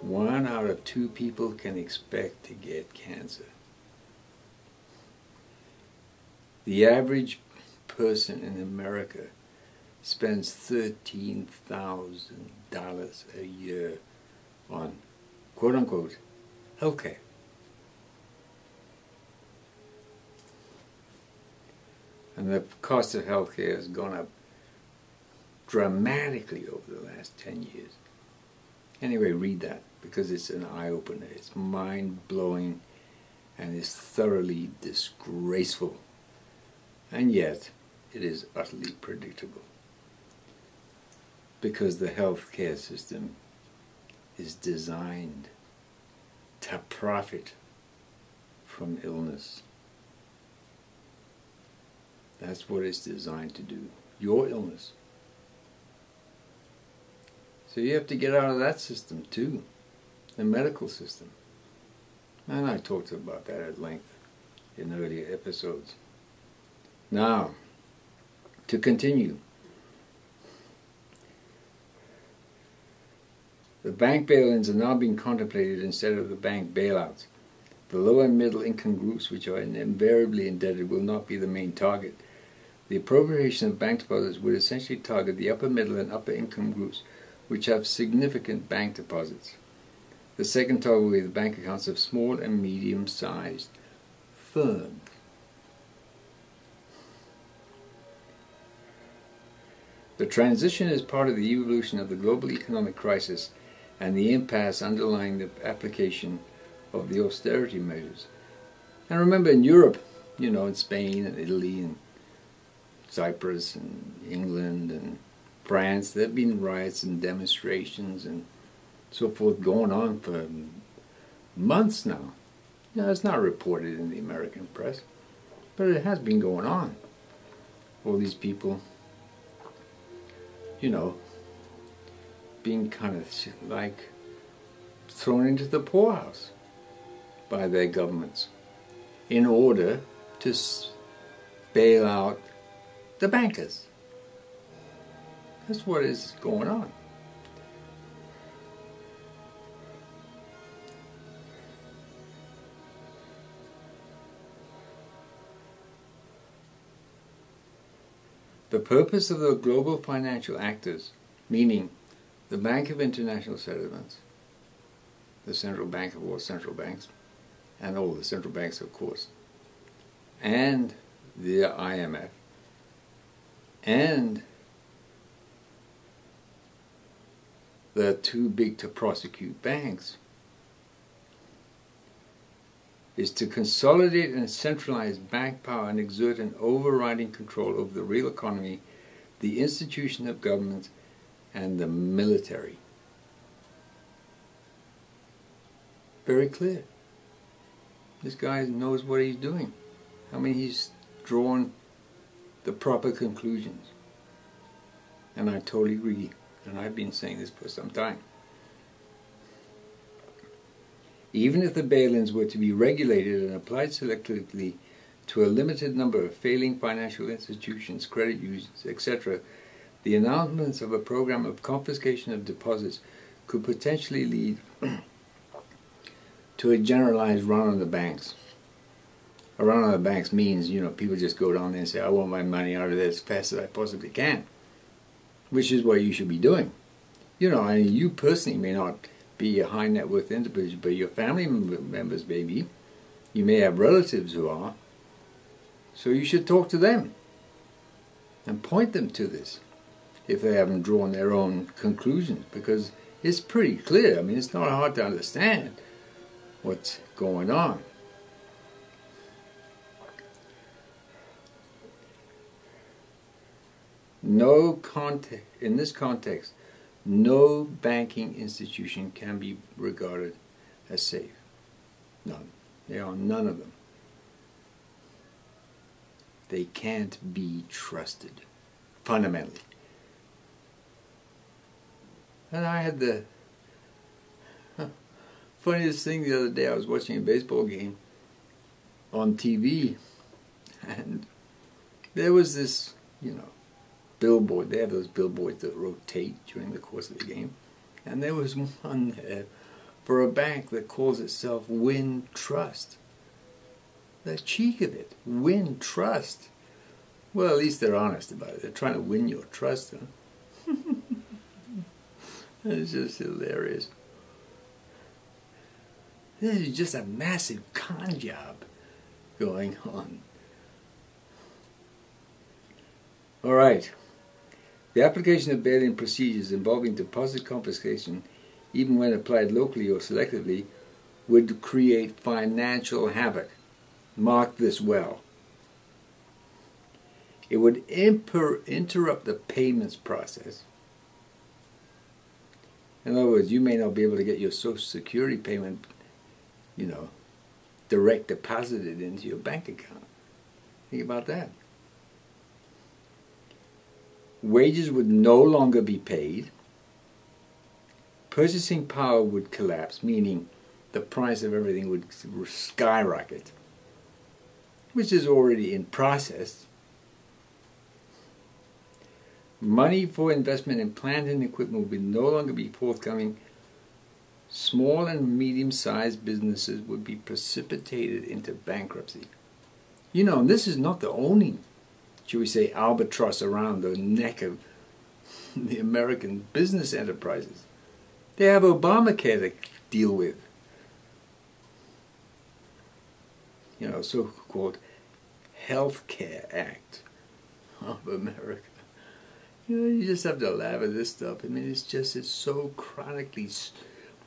1 out of 2 people can expect to get cancer. The average person in America spends $13,000 a year on quote-unquote healthcare. And the cost of healthcare has gone up dramatically over the last 10 years. Anyway, read that, because it's an eye-opener. It's mind-blowing, and it's thoroughly disgraceful. And yet, it is utterly predictable. Because the healthcare system is designed to profit from illness. That's what it's designed to do. Your illness. So you have to get out of that system too. The medical system. And I talked about that at length in earlier episodes. Now, to continue. The bank bail-ins are now being contemplated instead of the bank bailouts. The low and middle income groups, which are invariably indebted, will not be the main target. The appropriation of bank deposits would essentially target the upper middle and upper income groups, which have significant bank deposits. The second target will be the bank accounts of small and medium-sized firms. The transition is part of the evolution of the global economic crisis and the impasse underlying the application of the austerity measures. And remember, in Europe, you know, in Spain and Italy and Cyprus and England and France, there have been riots and demonstrations and so forth going on for months now. You know, it's not reported in the American press, but it has been going on. All these people, you know, being kind of like thrown into the poorhouse by their governments in order to bail out the bankers. That's what is going on. The purpose of the global financial actors, meaning the Bank of International Settlements, the central bank of all central banks, and all the central banks, of course, and the IMF, and the too big to prosecute banks, is to consolidate and centralize bank power and exert an overriding control over the real economy, the institution of government, and the military. Very clear. This guy knows what he's doing. I mean, he's drawn the proper conclusions. And I totally agree. And I've been saying this for some time. Even if the bail-ins were to be regulated and applied selectively to a limited number of failing financial institutions, credit unions, etc., the announcements of a program of confiscation of deposits could potentially lead to a generalized run on the banks. A run on the banks means, you know, people just go down there and say, I want my money out of there as fast as I possibly can. Which is what you should be doing. You know, I mean, you personally may not be a high net worth individual, but your family members may be. You may have relatives who are. So you should talk to them and point them to this if they haven't drawn their own conclusions, because it's pretty clear. I mean, it's not hard to understand what's going on. In this context, no banking institution can be regarded as safe. None. There are none of them. They can't be trusted, fundamentally. And I had the funniest thing the other day. I was watching a baseball game on TV, and there was this, you know, billboard. They have those billboards that rotate during the course of the game. And there was one there for a bank that calls itself Win Trust. The cheek of it, Win Trust. Well, at least they're honest about it. They're trying to win your trust, huh? It's just hilarious. This is just a massive con job going on. All right. The application of bail-in procedures involving deposit confiscation, even when applied locally or selectively, would create financial havoc. Mark this well. It would interrupt the payments process. In other words, you may not be able to get your Social Security payment, direct deposited into your bank account. Think about that. Wages would no longer be paid. Purchasing power would collapse, meaning the price of everything would skyrocket, which is already in process. Money for investment in plant and equipment would no longer be forthcoming. Small and medium-sized businesses would be precipitated into bankruptcy. And this is not the only, should we say, albatross around the neck of the American business enterprises. They have Obamacare to deal with. So-called Health Care Act of America. You just have to laugh at this stuff. I mean, it's so chronically,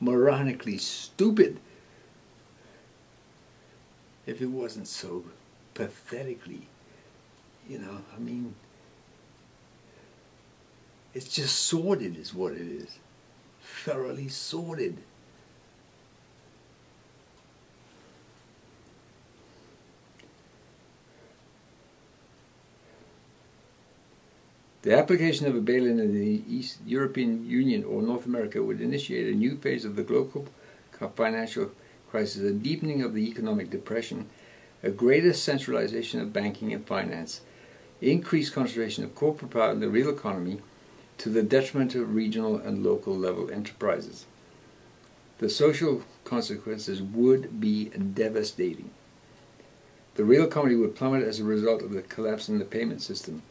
moronically stupid. If it wasn't so pathetically, it's just sordid is what it is. Thoroughly sordid. The application of a bail-in in the East European Union or North America would initiate a new phase of the global financial crisis, a deepening of the economic depression, a greater centralization of banking and finance, increased concentration of corporate power in the real economy to the detriment of regional and local level enterprises. The social consequences would be devastating. The real economy would plummet as a result of the collapse in the payment system.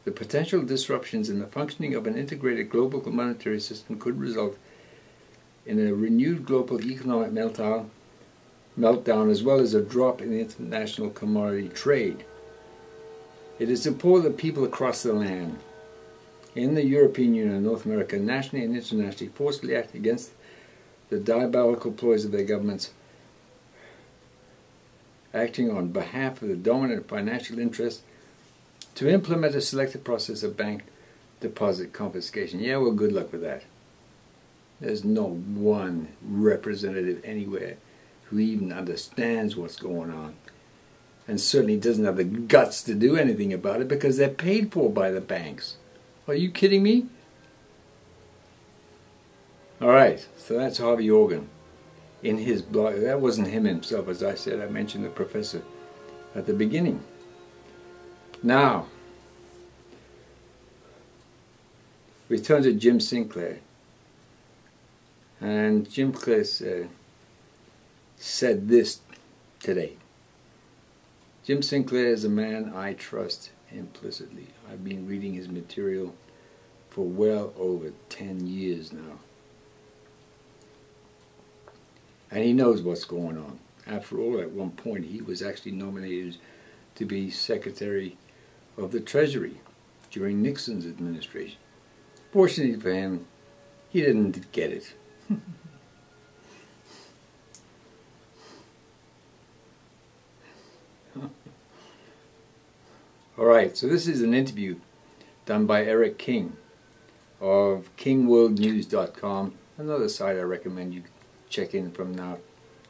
The potential disruptions in the functioning of an integrated global monetary system could result in a renewed global economic meltdown as well as a drop in the international commodity trade. It is important that people across the land, in the European Union and North America, nationally and internationally, forcefully act against the diabolical ploys of their governments, acting on behalf of the dominant financial interests, to implement a selective process of bank deposit confiscation. Yeah, well, good luck with that. There's no one representative anywhere who even understands what's going on, and certainly doesn't have the guts to do anything about it because they're paid for by the banks. Are you kidding me? All right, so that's Harvey Organ in his blog. That wasn't him himself, as I said. I mentioned the professor at the beginning. Now, we turn to Jim Sinclair. And Jim Sinclair said this today. Jim Sinclair is a man I trust implicitly. I've been reading his material for well over 10 years now. And he knows what's going on. After all, at one point, he was actually nominated to be Secretary of the Treasury during Nixon's administration. Fortunately for him, he didn't get it. Alright, so this is an interview done by Eric King of kingworldnews.com, another site I recommend you check in from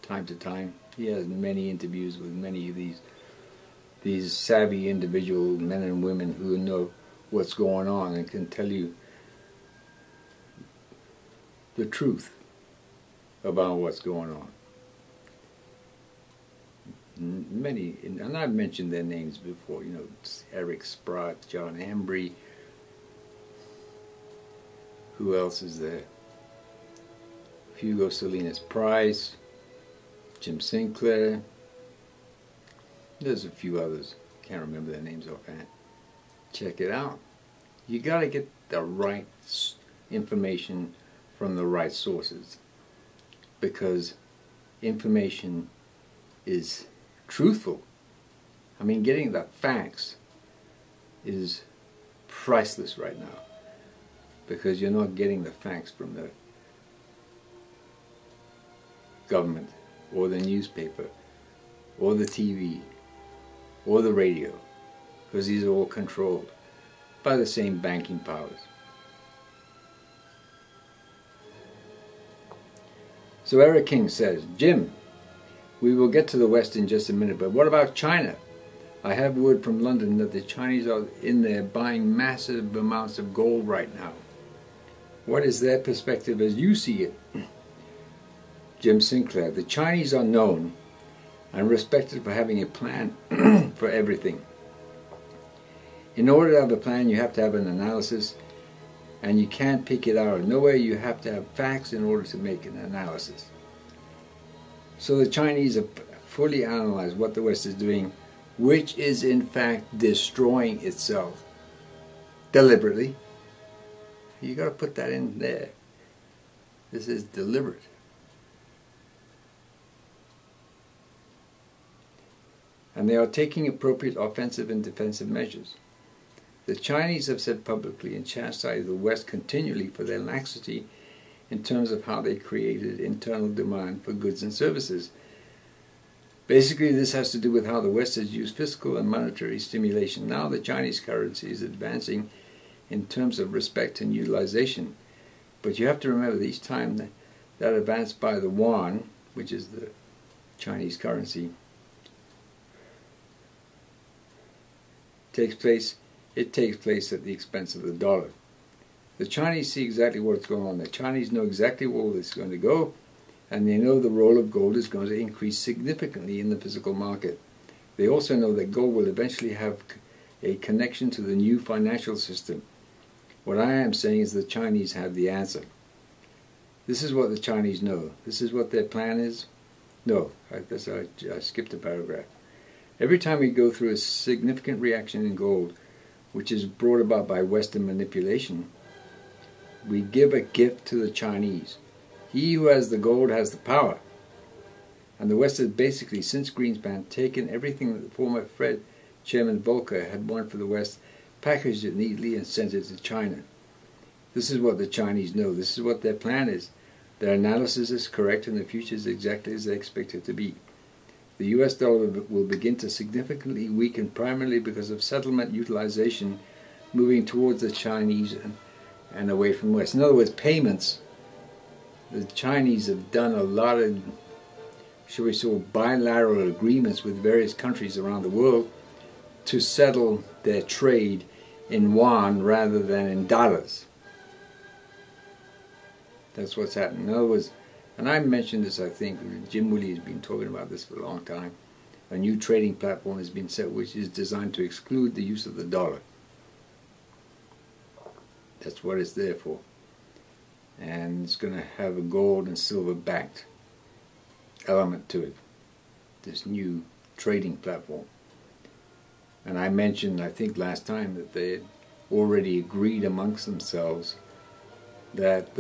time to time. He has many interviews with many of these savvy individual men and women who know what's going on and can tell you the truth about what's going on. Many, and I've mentioned their names before, Eric Sprott, John Embry. Who else is there? Hugo Salinas Price, Jim Sinclair. There's a few others. Can't remember their names offhand. Check it out. You got to get the right information from the right sources, because information is truthful. I mean, getting the facts is priceless right now, because you're not getting the facts from the government or the newspaper or the TV or the radio, because these are all controlled by the same banking powers. So Eric King says, Jim, we will get to the West in just a minute, but what about China? I have word from London that the Chinese are in there buying massive amounts of gold right now. What is their perspective as you see it? Jim Sinclair, the Chinese are known and respected for having a plan for everything. In order to have a plan, you have to have an analysis, and you can't pick it out of nowhere. You have to have facts in order to make an analysis. So the Chinese have fully analyzed what the West is doing, which is in fact destroying itself deliberately. You got to put that in there. This is deliberate. And they are taking appropriate offensive and defensive measures. The Chinese have said publicly and chastised the West continually for their laxity in terms of how they created internal demand for goods and services. Basically, this has to do with how the West has used fiscal and monetary stimulation. Now the Chinese currency is advancing in terms of respect and utilization. But you have to remember that each time that advance by the yuan, which is the Chinese currency, takes place, it takes place at the expense of the dollar. The Chinese see exactly what's going on. The Chinese know exactly where it's going to go, and they know the role of gold is going to increase significantly in the physical market. They also know that gold will eventually have a connection to the new financial system. What I am saying is the Chinese have the answer. This is what the Chinese know. This is what their plan is. No, I skipped a paragraph. Every time we go through a significant reaction in gold, which is brought about by Western manipulation, we give a gift to the Chinese. He who has the gold has the power. And the West has basically, since Greenspan, taken everything that the former Fed Chairman Volcker had won for the West, packaged it neatly and sent it to China. This is what the Chinese know. This is what their plan is. Their analysis is correct, and the future is exactly as they expect it to be. The US dollar will begin to significantly weaken, primarily because of settlement utilization moving towards the Chinese and away from the West. In other words, payments. The Chinese have done a lot of, shall we say, bilateral agreements with various countries around the world to settle their trade in yuan rather than in dollars. That's what's happening. In other words, and I mentioned this, I think, Jim Willie has been talking about this for a long time. A new trading platform has been set which is designed to exclude the use of the dollar. That's what it's there for. And it's going to have a gold and silver backed element to it. This new trading platform. And I mentioned, I think last time, that they had already agreed amongst themselves that